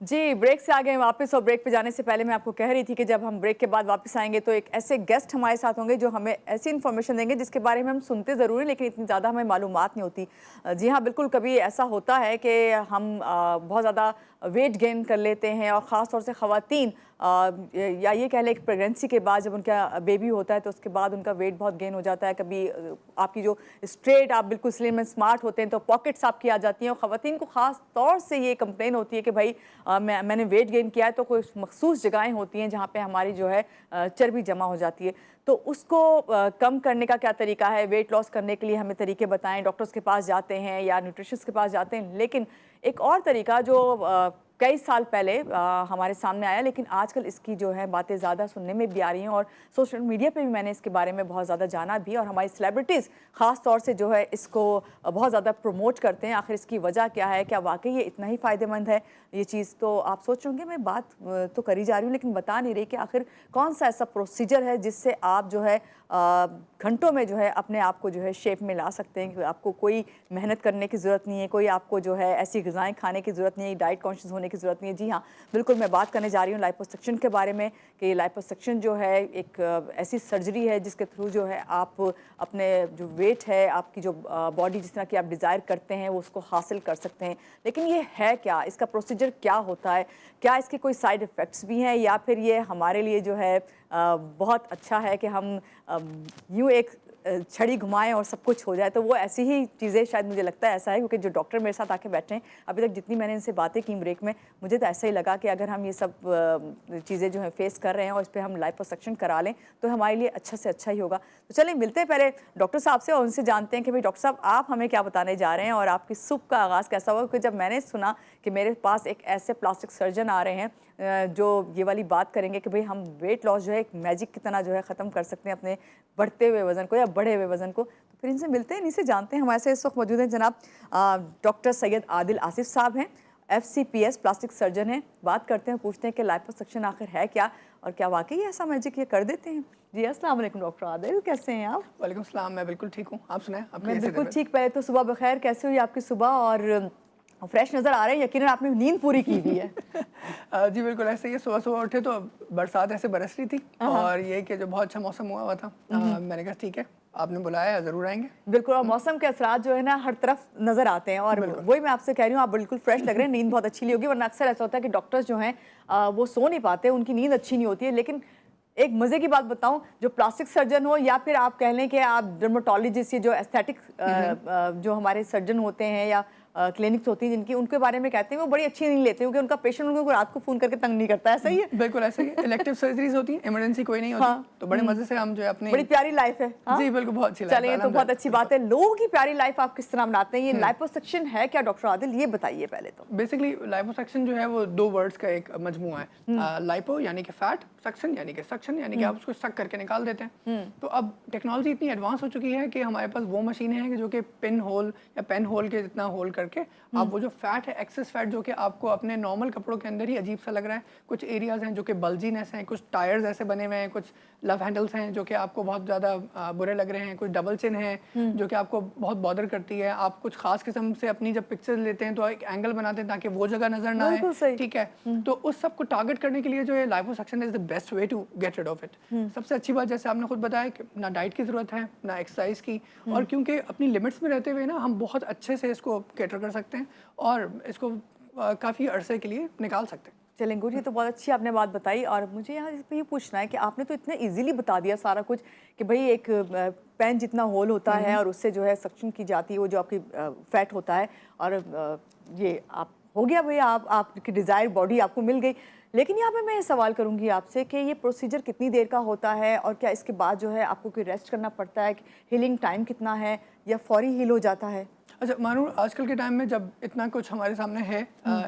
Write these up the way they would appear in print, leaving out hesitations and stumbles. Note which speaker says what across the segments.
Speaker 1: जी, break से आ गए हैं वापस और ब्रेक पे जाने से पहले मैं आपको कह रही थी कि जब हम ब्रेक के बाद वापस आएँगे तो एक ऐसे गेस्ट हमारे साथ होंगे जो हमें ऐसी इन्फॉर्मेशन देंगे जिसके बारे में हम सुनते ज़रूर हैं लेकिन इतनी ज़्यादा हमें मालूमात नहीं होती। जी हाँ, बिल्कुल कभी ऐसा होता है कि हम बहुत ज़्यादा वेट गेन कर लेते हैं और ख़ास तौर से ख़वातीन या ये कह लें कि प्रेगनेंसी के बाद जब उनका बेबी होता है तो उसके बाद उनका वेट बहुत गेन हो जाता है। कभी आपकी जो स्ट्रेट आप बिल्कुल स्लिम एंड स्मार्ट होते हैं तो पॉकेट्स आपकी आ जाती हैं और ख़वातीन को ख़ास तौर से ये कंप्लेन होती है कि भाई मैंने वेट गेन किया है तो कुछ मखसूस जगहें होती हैं जहाँ पे हमारी जो है चर्बी जमा हो जाती है। तो उसको कम करने का क्या तरीका है, वेट लॉस करने के लिए हमें तरीके बताएं, डॉक्टर्स के पास जाते हैं या न्यूट्रिशनिस्ट के पास जाते हैं। लेकिन एक और तरीका जो कई साल पहले हमारे सामने आया लेकिन आजकल इसकी जो है बातें ज़्यादा सुनने में भी आ रही हैं और सोशल मीडिया पे भी मैंने इसके बारे में बहुत ज़्यादा जाना भी और हमारी सेलिब्रिटीज़ ख़ास तौर से जो है इसको बहुत ज़्यादा प्रमोट करते हैं। आखिर इसकी वजह क्या है, क्या वाकई ये इतना ही फ़ायदेमंद है ये चीज़? तो आप सोच रहे होंगे मैं बात तो करी जा रही हूँ लेकिन बता नहीं रही कि आखिर कौन सा ऐसा प्रोसीजर है जिससे आप जो है घंटों में जो है अपने आप को जो है शेप में ला सकते हैं कि आपको कोई मेहनत करने की ज़रूरत नहीं है, कोई आपको जो है ऐसी ग़िज़ाएँ खाने की ज़रूरत नहीं है, डाइट कॉन्शियस होने की ज़रूरत नहीं है। जी हाँ, बिल्कुल मैं बात करने जा रही हूँ लाइपोसक्शन के बारे में कि लाइपोसक्शन जो है एक ऐसी सर्जरी है जिसके थ्रू जो है आप अपने जो वेट है, आपकी जो बॉडी जिस तरह की आप डिज़ायर करते हैं वो उसको हासिल कर सकते हैं। लेकिन ये है क्या? इसका प्रोसीजर क्या होता है? क्या इसके कोई साइड इफ़ेक्ट्स भी हैं या फिर ये हमारे लिए जो है बहुत अच्छा है कि हम यूँ एक छड़ी घुमाएं और सब कुछ हो जाए? तो वो ऐसी ही चीज़ें शायद मुझे लगता है ऐसा है क्योंकि जो डॉक्टर मेरे साथ आके बैठे हैं अभी तक जितनी मैंने इनसे बातें की ब्रेक में, मुझे तो ऐसा ही लगा कि अगर हम ये सब चीज़ें जो है फेस कर रहे हैं और इस पर हम लाइपोसक्शन करा लें तो हमारे लिए अच्छा से अच्छा ही होगा। तो चलिए मिलते हैं पहले डॉक्टर साहब से और उनसे जानते हैं कि भाई डॉक्टर साहब आप हमें क्या बताने जा रहे हैं और आपकी सुबह का आगाज़ कैसा हुआ? क्योंकि जब मैंने सुना कि मेरे पास एक ऐसे प्लास्टिक सर्जन आ रहे हैं जो ये वाली बात करेंगे कि भाई हम वेट लॉस जो है एक मैजिक की तरह जो है ख़त्म कर सकते हैं अपने बढ़ते हुए वज़न को या बढ़े हुए वज़न को, तो फिर इनसे मिलते हैं, इनसे जानते हैं। हमारे साथ इस वक्त मौजूद हैं जनाब डॉक्टर सैयद आदिल आसिफ साहब हैं, FCPS प्लास्टिक सर्जन हैं। बात करते हैं, पूछते हैं कि लाइपोसक्शन आखिर है क्या और क्या वाकई ऐसा मैजिक ये कर देते हैं? जी अस्सलाम वालेकुम डॉक्टर आदिल, कैसे हैं आप?
Speaker 2: वालेकुम सलाम, मैं बिल्कुल ठीक हूँ। आप सुनाएं, आप
Speaker 1: मैं
Speaker 2: कैसे
Speaker 1: बिल्कुल
Speaker 2: तबीयत?
Speaker 1: ठीक। पहले तो सुबह बखैर, कैसे हुई आपकी सुबह? और फ्रेश नज़र आ रहे हैं, यकीनन आपने नींद पूरी की हुई है।
Speaker 2: जी बिल्कुल ऐसे ही, सुबह सुबह उठे तो बरसात ऐसे बरस रही थी और ये कि जो बहुत अच्छा मौसम हुआ था, मैंने कहा ठीक है, आपने बुलाया है, ज़रूर आएंगे।
Speaker 1: बिल्कुल, और मौसम के असरात जो है ना हर तरफ नज़र आते हैं और वही मैं आपसे कह रही हूँ, आप बिल्कुल फ्रेश लग रहे हैं, नींद बहुत अच्छी ली होगी। वरना अक्सर ऐसा होता है कि डॉक्टर्स जो हैं वो सो नहीं पाते, उनकी नींद अच्छी नहीं होती है। लेकिन एक मज़े की बात बताऊँ, जो प्लास्टिक सर्जन हो या फिर आप कह लें कि आप डर्मेटोलॉजिस्ट, ये जो एस्थेटिक जो हमारे सर्जन होते हैं या क्लिनिक्स होती हैं जिनकी, उनके बारे में कहते हैं वो बड़ी अच्छी नींद लेते हैं क्योंकि उनका पेशेंट उनको रात को फ़ोन करके तंग नहीं करता है। सही है?
Speaker 2: बिल्कुल ऐसे ही इलेक्टिव सर्जरीज होती हैं, इमरजेंसी कोई नहीं होती।
Speaker 1: हाँ।
Speaker 2: तो बड़े मज़े से हम जो है अपनी
Speaker 1: बड़ी प्यारी लाइफ है। हाँ?
Speaker 2: जी बिल्कुल, बहुत अच्छी लाइफ
Speaker 1: चलिए,
Speaker 2: है,
Speaker 1: ये तो बहुत अच्छी बात है। लोगों की प्यारी लाइफ आप किस तरह बनाते हैं? ये लाइपोसक्शन है क्या डॉक्टर आदिल, ये बताइए पहले तो।
Speaker 2: बेसिकली लाइपोसक्शन जो है वो दो वर्ड्स का एक मजमूआ है। लाइपो यानी कि फैट, सक्शन यानी कि सक्शन यानी कि आप उसको सक करके निकाल देते हैं। तो अब टेक्नोलॉजी इतनी एडवांस हो चुकी है कि हमारे पास वो मशीनें हैं जो कि पिन होल या पेन होल के जितना होल करके आप वो जो फैट है, एक्सेस फैट जो कि आपको अपने नॉर्मल कपड़ों के अंदर ही अजीब सा लग रहा है, कुछ एरियाज हैं जो कि बल्जीनेस हैं, कुछ टायर्स ऐसे बने हुए हैं, कुछ लव हैंडल्स हैं जो कि आपको बहुत ज़्यादा बुरे लग रहे हैं, कुछ डबल चिन है जो कि आपको बहुत बॉदर करती है। आप कुछ खास किस्म से अपनी जब पिक्चर लेते हैं तो एक एंगल बनाते हैं ताकि वो जगह नजर ना आए, ठीक है? तो उस सब को टारगेट करने के लिए जो है liposuction is the best way to get rid of it. सबसे अच्छी बात, जैसे आपने खुद बताया कि ना डाइट की ज़रूरत है ना एक्सरसाइज की, और क्योंकि अपनी लिमिट्स में रहते हुए ना हम बहुत अच्छे से इसको कैटर कर सकते हैं और इसको काफ़ी अरसे के लिए निकाल सकते हैं।
Speaker 1: चलें गुड, ये तो बहुत अच्छी आपने बात बताई। और मुझे यहाँ इस पे ये पूछना है कि आपने तो इतने इजीली बता दिया सारा कुछ कि भाई एक पेन जितना होल होता है और उससे जो है सक्शन की जाती है वो जो आपकी फैट होता है और ये आप हो गया भाई, आपकी डिज़ायर बॉडी आपको मिल गई। लेकिन यहाँ पे मैं ये सवाल करूँगी आपसे कि ये प्रोसीजर कितनी देर का होता है और क्या इसके बाद जो है आपको कोई रेस्ट करना पड़ता है? हीलिंग टाइम कितना है या फौरी हील हो जाता है?
Speaker 2: अच्छा मानो, आजकल के टाइम में जब इतना कुछ हमारे सामने है,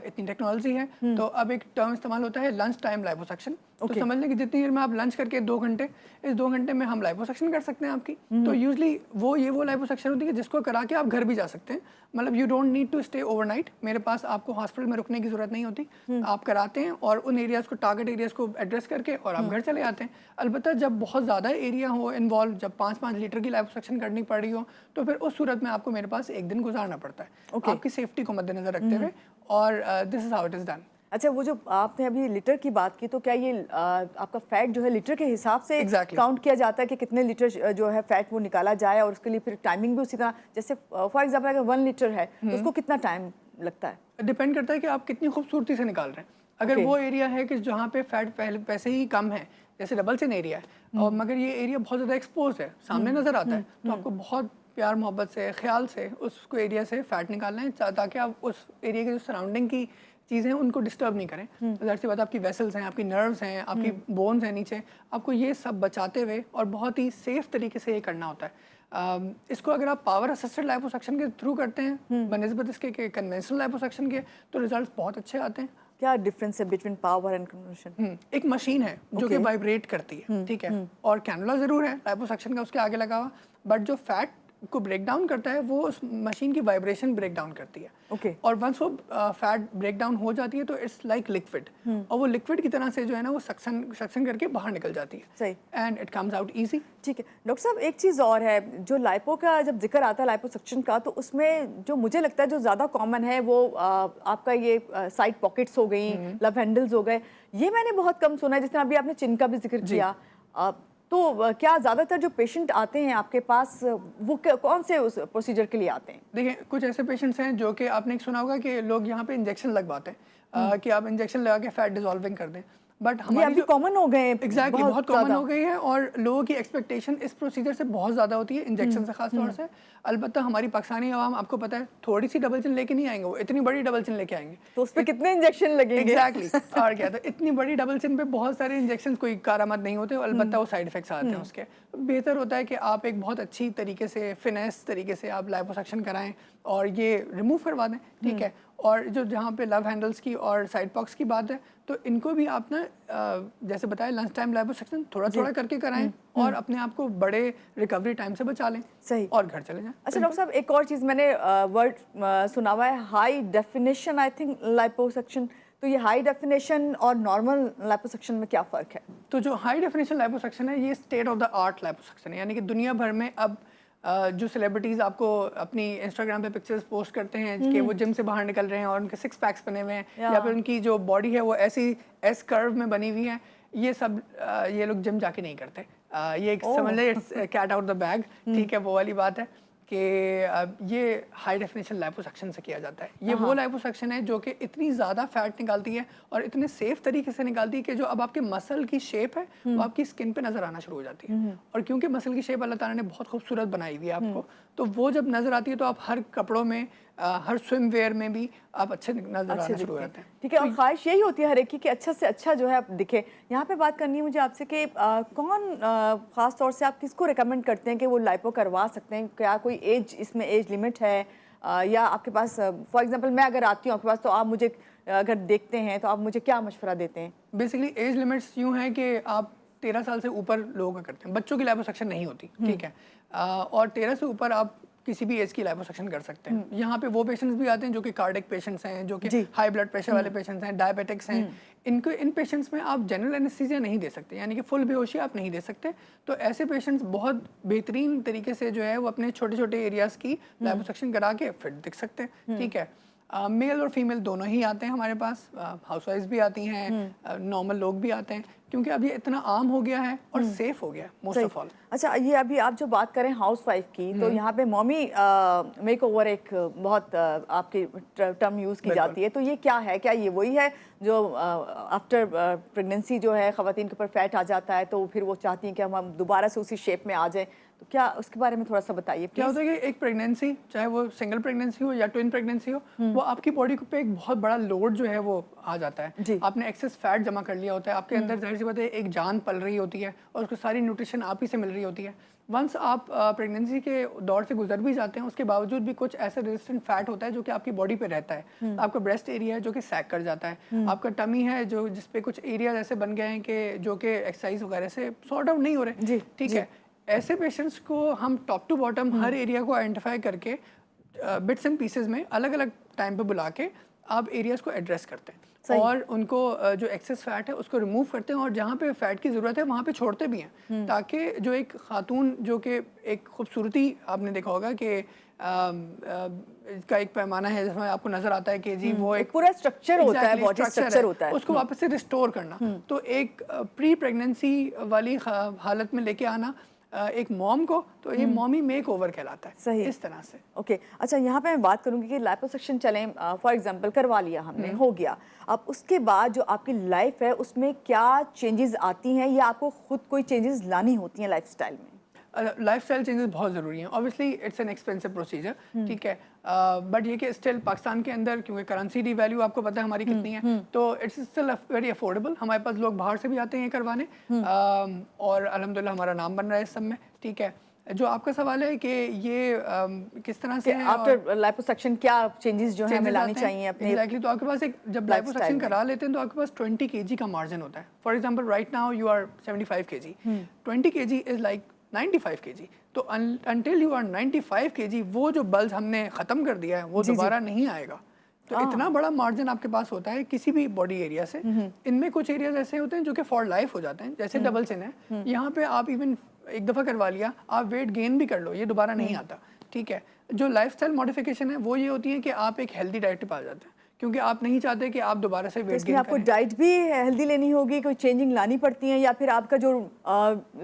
Speaker 2: इतनी टेक्नोलॉजी है, तो अब एक टर्म इस्तेमाल होता है लंच टाइम लाइपोसक्शन। तो समझ लें कि जितनी देर में आप लंच करके 2 घंटे, इस 2 घंटे में हम लाइपोसक्शन कर सकते हैं आपकी। तो यूजली वो लाइपोसक्शन होती है जिसको करा के आप घर भी जा सकते हैं। मतलब you don't need to stay overnight, मेरे पास आपको हॉस्पिटल में रुकने की जरूरत नहीं होती। आप कराते हैं और उन एरियाज को, टारगेट एरियाज को एड्रेस करके और आप घर चले आते हैं। अलबत्ता जब बहुत ज़्यादा एरिया हो इन्वॉल्व, जब 5-5 लीटर की लाइपोसक्शन करनी पड़ रही हो, तो फिर उस सूरत में आपको मेरे पास एक दिन गुजारना पड़ता है, आपकी सेफ्टी को मद्देनजर रखते हुए। और this is how it is done.
Speaker 1: अच्छा, वो जो आपने अभी लीटर की बात की, तो क्या ये आपका फैट जो है लीटर के हिसाब से
Speaker 2: Exactly.
Speaker 1: काउंट किया जाता है कि कितने लीटर जो है फैट वो निकाला जाए, और उसके लिए फिर टाइमिंग भी उसी तरह, जैसे फॉर एग्जांपल अगर 1 लीटर है तो उसको कितना टाइम लगता है?
Speaker 2: डिपेंड करता है कि आप कितनी खूबसूरती से निकाल रहे हैं। अगर
Speaker 1: Okay.
Speaker 2: वो एरिया है कि जहाँ पे फैट पहले पैसे ही कम है, जैसे डबल चिन एरिया है, और मगर ये एरिया बहुत ज़्यादा एक्सपोज है, सामने नज़र आता है, तो आपको बहुत प्यार मोहब्बत से, ख्याल से उसको एरिया से फैट निकालना है, ताकि आप उस एरिया के जो सराउंडिंग की चीज़ें हैं उनको डिस्टर्ब नहीं करें। ज़ाहिर सी बात, आपकी वेसल्स हैं, आपकी नर्व्स हैं, आपकी बोन्स हैं नीचे, आपको ये सब बचाते हुए और बहुत ही सेफ तरीके से ये करना होता है। इसको अगर आप पावर असिस्टेड लाइपोसक्शन के थ्रू करते हैं बनस्बत इसके के कन्वेंशनल लाइपोसक्शन के, तो रिजल्ट्स बहुत अच्छे आते हैं।
Speaker 1: क्या डिफरेंस है बिटवीन पावर एंड कन्वर्शन?
Speaker 2: एक मशीन है जो कि वाइब्रेट करती है, ठीक है, और कैनुला जरूर है लाइपोसक्शन का उसके आगे लगा हुआ, बट जो फैट को ब्रेक डाउन करता है वो उस मशीन की वाइब्रेशन ब्रेक डाउन करती है।
Speaker 1: Okay.
Speaker 2: और वंस वो फैट ब्रेक डाउन हो जाती है तो इट्स लाइक लिक्विड, और वो लिक्विड की तरह से जो है ना वो सक्शन करके बाहर निकल जाती है।
Speaker 1: सही।
Speaker 2: And it comes out easy.
Speaker 1: ठीक है डॉक्टर साहब, एक चीज़ और है, जो लाइपो का जब जिक्र आता है लाइपोसक्शन का, तो उसमें जो मुझे लगता है जो ज़्यादा कॉमन है वो आपका ये साइड पॉकेट्स हो गई, लव हैंडल्स हो गए, ये मैंने बहुत कम सुना है, जिस तरह अभी आपने चिन का भी जिक्र किया। तो क्या ज़्यादातर जो पेशेंट आते हैं आपके पास वो कौन से उस प्रोसीजर के लिए आते हैं?
Speaker 2: देखिए, कुछ ऐसे पेशेंट्स हैं जो कि आपने सुना होगा कि लोग यहाँ पे इंजेक्शन लगवाते हैं, कि आप इंजेक्शन लगा के फैट डिसॉल्विंग कर दें, बट हमारी जो
Speaker 1: कॉमन हो गए,
Speaker 2: एग्जैक्टली बहुत कॉमन हो गई है, और लोगों की एक्सपेक्टेशन इस प्रोसीजर से बहुत ज़्यादा होती है, इंजेक्शन से खास तौर से। अलबत्ता हमारी पाकिस्तानी आवाम, आपको पता है, थोड़ी सी डबल चिन लेके नहीं आएंगे, वो इतनी बड़ी डबल चिन लेके आएंगे,
Speaker 1: तो उस पर कितने इंजेक्शन लगेंगे?
Speaker 2: एग्जैक्टली और क्या, तो इतनी बड़ी डबल चिन पे बहुत सारे इंजेक्शन कोई कारआमद नहीं होते, अलबत्ता वो साइड इफेक्ट्स आते हैं उसके। बेहतर होता है कि आप एक बहुत अच्छी तरीके से, फिनेस तरीके से आप लाइपोसक्शन कराएं और ये रिमूव करवा दें, ठीक है। और जो जहाँ पे लव हैंडल्स की और साइड पॉक्स की बात है, तो इनको भी आप ना जैसे बताया लंच टाइम लाइपोसक्शन थोड़ा थोड़ा करके कराएं, और अपने आप को बड़े रिकवरी टाइम से बचा लें।
Speaker 1: सही।
Speaker 2: और घर चले जाएं।
Speaker 1: अच्छा डॉक्टर साहब, एक और चीज़ मैंने वर्ड सुना हुआ है, high definition I think liposuction, तो ये हाई डेफिनेशन और नॉर्मल लाइपोसक्शन में क्या फ़र्क है?
Speaker 2: तो जो हाई डेफिनेशन लाइपोसक्शन है, ये state of the art liposuction है, यानी कि दुनिया भर में अब जो सेलिब्रिटीज़ आपको अपनी इंस्टाग्राम पे पिक्चर्स पोस्ट करते हैं कि वो जिम से बाहर निकल रहे हैं और उनके 6 पैक्स बने हुए हैं, या फिर उनकी जो बॉडी है वो ऐसी एस कर्व में बनी हुई है, ये सब ये लोग जिम जाके नहीं करते। ये समझ लें it's cat out the bag, ठीक है, वो वाली बात है कि ये हाई डेफिनेशन लाइपोसक्शन से किया जाता है। ये वो लाइपोसक्शन है जो कि इतनी ज़्यादा फैट निकालती है और इतने सेफ तरीके से निकालती है कि जो अब आपके मसल की शेप है वो आपकी स्किन पे नज़र आना शुरू हो जाती है। और क्योंकि मसल की शेप अल्लाह ताला ने बहुत खूबसूरत बनाई हुई है आपको, तो वो जब नज़र आती है तो आप हर कपड़ों में, हर स्विम वेयर में भी आप अच्छे नज़र आना शुरू हो जाते हैं।
Speaker 1: ठीक है, और ख्वाहिश यही होती है हर एक की कि अच्छा से अच्छा जो है आप दिखे। यहाँ पे बात करनी है मुझे आपसे कि कौन ख़ास तौर से आप किसको रिकमेंड करते हैं कि वो लाइपो करवा सकते हैं? क्या कोई एज, इसमें एज लिमिट है, या आपके पास फॉर एग्जांपल मैं अगर आती हूँ आपके पास, तो आप मुझे अगर देखते हैं तो आप मुझे क्या मशवरा देते हैं?
Speaker 2: बेसिकली एज लिमिट्स यूँ हैं कि आप 13 साल से ऊपर लोगों का करते हैं, बच्चों की लाइपोसक्शन नहीं होती, ठीक है, और 13 से ऊपर आप किसी भी एज की लाइपोसक्शन कर सकते हैं। यहाँ पे वो पेशेंट्स भी आते हैं जो कि कार्डिक पेशेंट्स हैं, जो कि हाई ब्लड प्रेशर वाले पेशेंट्स हैं, डायबिटिक्स हैं। इन पेशेंट्स में आप जनरल एनेस्थीसिया नहीं दे सकते, यानी कि फुल बेहोशी आप नहीं दे सकते। तो ऐसे पेशेंट्स बहुत बेहतरीन तरीके से जो है वो अपने छोटे छोटे एरियाज की लाइपोसक्शन करा के फिट दिख सकते हैं, ठीक है। मेल और फीमेल दोनों ही आते हैं हमारे पास, हाउसवाइफ्स भी आती हैं, नॉर्मल लोग भी आते हैं, क्योंकि अब ये इतना आम हो गया है और सेफ हो गया है मोस्ट ऑफ ऑल।
Speaker 1: अच्छा, ये अभी आप जो बात करें हाउस वाइफ की, तो यहाँ पे मॉमी मेकओवर एक बहुत आपकी टर्म यूज़ की जाती है, तो ये क्या है? क्या ये वही है जो आफ्टर प्रेगनेंसी जो है ख़वातीन के ऊपर फैट आ जाता है, तो फिर वो चाहती हैं कि हम दोबारा से उसी शेप में आ जाएं? तो क्या उसके बारे में थोड़ा सा बताइए।
Speaker 2: क्या होता है कि एक प्रेगनेंसी, चाहे वो सिंगल प्रेगनेंसी हो या ट्विन प्रेगनेंसी हो, वो आपकी बॉडी पे एक बहुत बड़ा लोड जो है वो आ जाता है। आपने एक्सेस फैट जमा कर लिया होता है, आपके अंदर जाहिर सी बात है एक जान पल रही होती है और उसको सारी न्यूट्रिशन आप ही से मिल रही होती है। वंस आप प्रेगनेंसी के दौर से गुजर भी जाते हैं, उसके बावजूद भी कुछ ऐसा रेजिस्टेंट फैट होता है जो कि आपकी बॉडी पे रहता है। आपका ब्रेस्ट एरिया है जो कि सैक कर जाता है, आपका टमी है जो जिसपे कुछ एरिया ऐसे बन गए हैं कि जो कि एक्सरसाइज वगैरह से सॉर्ट आउट नहीं हो रहे, ठीक है। ऐसे पेशेंट्स को हम टॉप टू बॉटम हर एरिया को आइडेंटिफाई करके बिट्स एंड पीसेस में अलग अलग टाइम पे बुला के आप एरियाज को एड्रेस करते हैं और उनको जो एक्सेस फैट है उसको रिमूव करते हैं और जहाँ पे फैट की ज़रूरत है वहाँ पे छोड़ते भी हैं, ताकि जो एक खातून जो कि एक खूबसूरती आपने देखा होगा कि का एक पैमाना है जिसमें आपको नजर आता है कि जी वो एक
Speaker 1: पूरा स्ट्रक्चर होता है,
Speaker 2: Exactly,
Speaker 1: बॉडी
Speaker 2: structure
Speaker 1: स्ट्रक्चर होता है।
Speaker 2: उसको वापस से रिस्टोर करना। तो एक प्री प्रेगनेंसी वाली हालत में लेके आना एक मॉम को, तो ये मॉमी मेक ओवर कहलाता है।
Speaker 1: सही।
Speaker 2: इस तरह से
Speaker 1: ओके अच्छा, यहाँ पे मैं बात करूंगी कि लाइपोसक्शन चलें, फॉर एग्जांपल करवा लिया हमने, हो गया, अब उसके बाद जो आपकी लाइफ है उसमें क्या चेंजेस आती हैं या आपको खुद कोई चेंजेस लानी होती हैं लाइफस्टाइल में?
Speaker 2: लाइफस्टाइल चेंजेस बहुत ज़रूरी हैं। Obviously it's an expensive procedure, ठीक है, बट ये कि स्टिल पाकिस्तान के अंदर क्योंकि करेंसी डी वैल्यू आपको पता है हमारी कितनी है, तो इट्स स्टिल वेरी अफोर्डेबल। हमारे पास लोग बाहर से भी आते हैं करवाने, और अल्हम्दुलिल्लाह हमारा नाम बन रहा है इस सब में, ठीक है। जो आपका सवाल है कि ये किस तरह से
Speaker 1: आफ्टर लाइपोसक्शन क्या चेंजेस जो है हमें लानी चाहिए अपने?
Speaker 2: एग्जैक्टली, तो आपके पास एक जब लाइपोसक्शन करा लेते हैं तो आपके पास 20 kg का मार्जिन होता है। For example right now you are 75 kg, 20 kg is like 95 kg। तो until you are 95 kg वो जो बल्ज हमने ख़त्म कर दिया है वो दोबारा नहीं आएगा। तो इतना बड़ा मार्जिन आपके पास होता है किसी भी बॉडी एरिया से। इनमें कुछ एरियाज ऐसे होते हैं जो कि फॉर लाइफ हो जाते हैं, जैसे डबल चिन है, यहाँ पे आप इवन एक दफ़ा करवा लिया, आप वेट गेन भी कर लो, ये दोबारा नहीं आता, ठीक है। जो लाइफस्टाइल मॉडिफिकेशन है वो ये होती है कि आप एक हेल्दी डाइट पे आ जाते हैं, क्योंकि आप नहीं चाहते कि आप दोबारा से वेट गेन करें।
Speaker 1: आपको डाइट भी हेल्दी लेनी होगी, कोई चेंजिंग लानी पड़ती है, या फिर आपका जो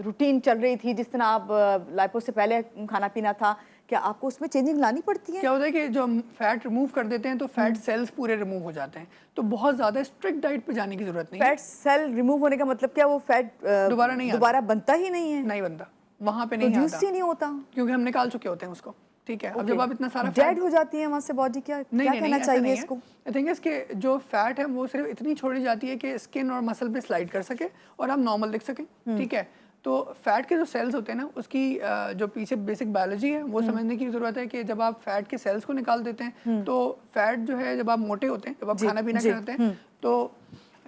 Speaker 1: रूटीन चल रही थी जिस तरह आप लाइपो से पहले खाना पीना था, क्या आपको उसमें चेंजिंग लानी पड़ती है?
Speaker 2: क्या होता है कि जो हम फैट रिमूव कर देते हैं तो फैट सेल्स पूरे रिमूव हो जाते हैं, तो बहुत ज़्यादा स्ट्रिक्ट डाइट पे जाने की जरूरत नहीं।
Speaker 1: फैट सेल रिमूव होने का मतलब क्या, वो फैट दोबारा बनता ही नहीं है?
Speaker 2: नहीं बनता, वहाँ पे नहीं आता,
Speaker 1: प्रोड्यूस ही नहीं होता,
Speaker 2: क्योंकि हम निकाल चुके होते हैं उसको, ठीक है। अब जब आप इतना सारा
Speaker 1: डेड हो जाती है वहाँ से बॉडी, क्या कहना चाहिए इसको?
Speaker 2: आई थिंक इसके जो फैट है वो सिर्फ इतनी छोड़ी जाती है कि स्किन और मसल पे स्लाइड कर सके और आप नॉर्मल दिख सकें, ठीक है। तो फैट के जो सेल्स होते हैं ना, उसकी जो पीछे बेसिक बायोलॉजी है वो समझने की जरूरत है कि जब आप फैट के सेल्स को निकाल देते हैं तो फैट जो है, जब आप मोटे होते हैं, जब आप खाना पीना करते हैं तो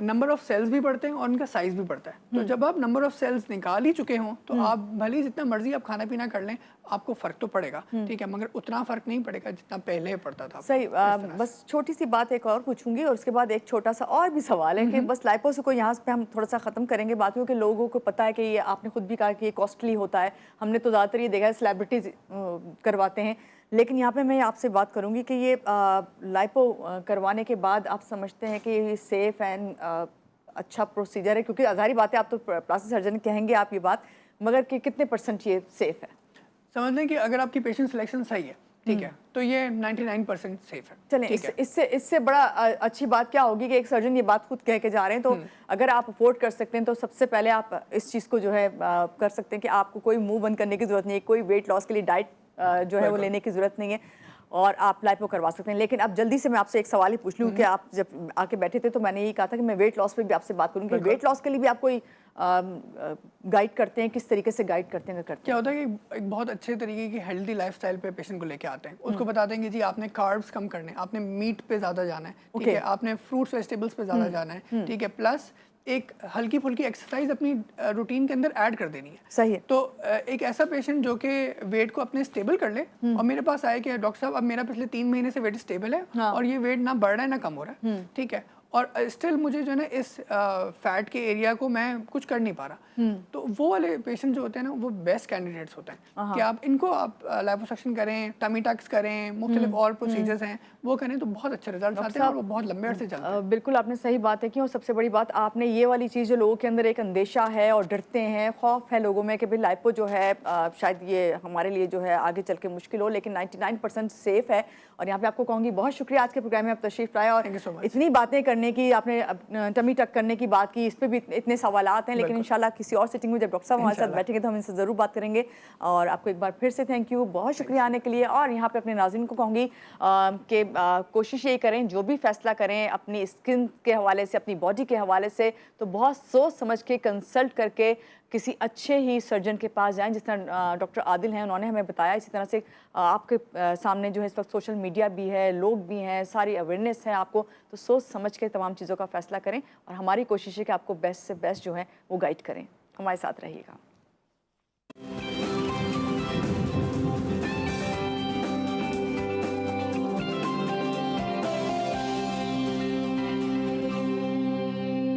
Speaker 2: नंबर ऑफ सेल्स भी बढ़ते हैं और उनका साइज भी बढ़ता है। तो जब आप नंबर ऑफ सेल्स निकाल ही चुके हों तो आप भले ही जितना मर्जी आप खाना पीना कर लें, आपको फर्क तो पड़ेगा, ठीक है, मगर उतना फर्क नहीं पड़ेगा जितना पहले पड़ता था।
Speaker 1: सही। बस छोटी सी बात एक और पूछूंगी और उसके बाद एक छोटा सा और भी सवाल है कि बस लाइपोस को यहाँ पे हम थोड़ा सा खत्म करेंगे, बाकी के लोगों को पता है कि ये आपने खुद भी कहा कि ये कॉस्टली होता है, हमने तो ज़्यादातर ये देखा है सेलिब्रिटीज करवाते हैं, लेकिन यहाँ पे मैं आपसे बात करूँगी कि ये लाइपो करवाने के बाद आप समझते हैं कि ये सेफ़ एंड अच्छा प्रोसीजर है? क्योंकि ज़ाहिर बात है आप तो प्लास्टिक सर्जन कहेंगे आप ये बात, मगर कि कितने % ये सेफ़ है?
Speaker 2: समझ लें कि अगर आपकी पेशेंट सिलेक्शन सही है, ठीक है, तो ये 99% सेफ है।
Speaker 1: चलें, इससे बड़ा अच्छी बात क्या होगी कि एक सर्जन ये बात खुद कह के जा रहे हैं, तो अगर आप अफोर्ड कर सकते हैं तो सबसे पहले आप इस चीज़ को जो है कर सकते हैं कि आपको कोई मुंह बंद करने की ज़रूरत नहीं है, कोई वेट लॉस के लिए डाइट जो है वो लेने की ज़रूरत नहीं है, और आप लाइपो करवा सकते हैं। लेकिन अब जल्दी से मैं आपसे एक सवाल ही पूछ लूँ कि आप जब आके बैठे थे तो मैंने यही कहा था कि मैं वेट लॉस पे भी आपसे बात करूँगी। वेट लॉस के लिए भी आप कोई गाइड करते हैं, किस तरीके से गाइड करते हैं?
Speaker 2: क्या होता है कि एक बहुत अच्छे तरीके की हेल्दी लाइफस्टाइल पे पेशेंट को लेके आते हैं, उसको बताते हैं कि जी आपने कार्ब्स कम करने, आपने मीट पे ज़्यादा जाना है, ठीक है, आपने फ्रूट्स वेजिटेबल्स पे ज़्यादा जाना है, ठीक है, प्लस एक हल्की फुल्की एक्सरसाइज अपनी रूटीन के अंदर ऐड कर देनी है।
Speaker 1: सही है। तो
Speaker 2: एक ऐसा पेशेंट जो कि वेट को अपने स्टेबल कर ले और मेरे पास आए कि डॉक्टर साहब अब मेरा पिछले 3 महीने से वेट स्टेबल है और ये वेट ना बढ़ रहा है ना कम हो रहा है, ठीक है, और स्टिल मुझे जो है ना इस फैट के एरिया को मैं कुछ कर नहीं पा रहा, तो वो वाले पेशेंट जो होते हैं ना वो बेस्ट कैंडिडेट्स होते हैं कि आप इनको आप लाइपोसक्शन करें, टमी टक्स करें, मुख्तलिफ और प्रोसीजर्स हैं वो करें तो बहुत अच्छे रिजल्ट आते हैं और वो बहुत लंबे अरसे चलते हैं।
Speaker 1: बिल्कुल आपने सही बात है कि, और सबसे बड़ी बात आपने ये वाली चीज़ जो लोगों के अंदर एक अंदेशा है और डरते हैं, खौफ है लोगों में कि भाई लाइपो जो है शायद ये हमारे लिए जो है आगे चल के मुश्किल हो, लेकिन 99% सेफ है। और यहाँ पे आपको कहूँगी बहुत शुक्रिया आज के प्रोग्राम में आप तशरीफ लाए और इतनी बातें करने की, आपने टमी टक करने की बात की, इस पर भी इतने सवालात हैं, लेकिन इंशाल्लाह किसी और सिटिंग में जब डॉक्टर साहब हमारे साथ बैठेंगे तो हम इनसे ज़रूर बात करेंगे। और आपको एक बार फिर से थैंक यू, बहुत शुक्रिया आने के लिए। और यहाँ पे अपने नाज़रीन को कहूँगी कि कोशिश ये करें, जो भी फैसला करें अपनी स्किन के हवाले से, अपनी बॉडी के हवाले से, तो बहुत सोच समझ के कंसल्ट करके किसी अच्छे ही सर्जन के पास जाएं, जिस तरह डॉक्टर आदिल हैं उन्होंने हमें बताया। इसी तरह से आपके सामने जो है इस वक्त सोशल मीडिया भी है, लोग भी हैं, सारी अवेयरनेस है आपको, तो सोच समझ के तमाम चीज़ों का फैसला करें और हमारी कोशिश है कि आपको बेस्ट से बेस्ट जो है वो गाइड करें। हमारे साथ रहिएगा।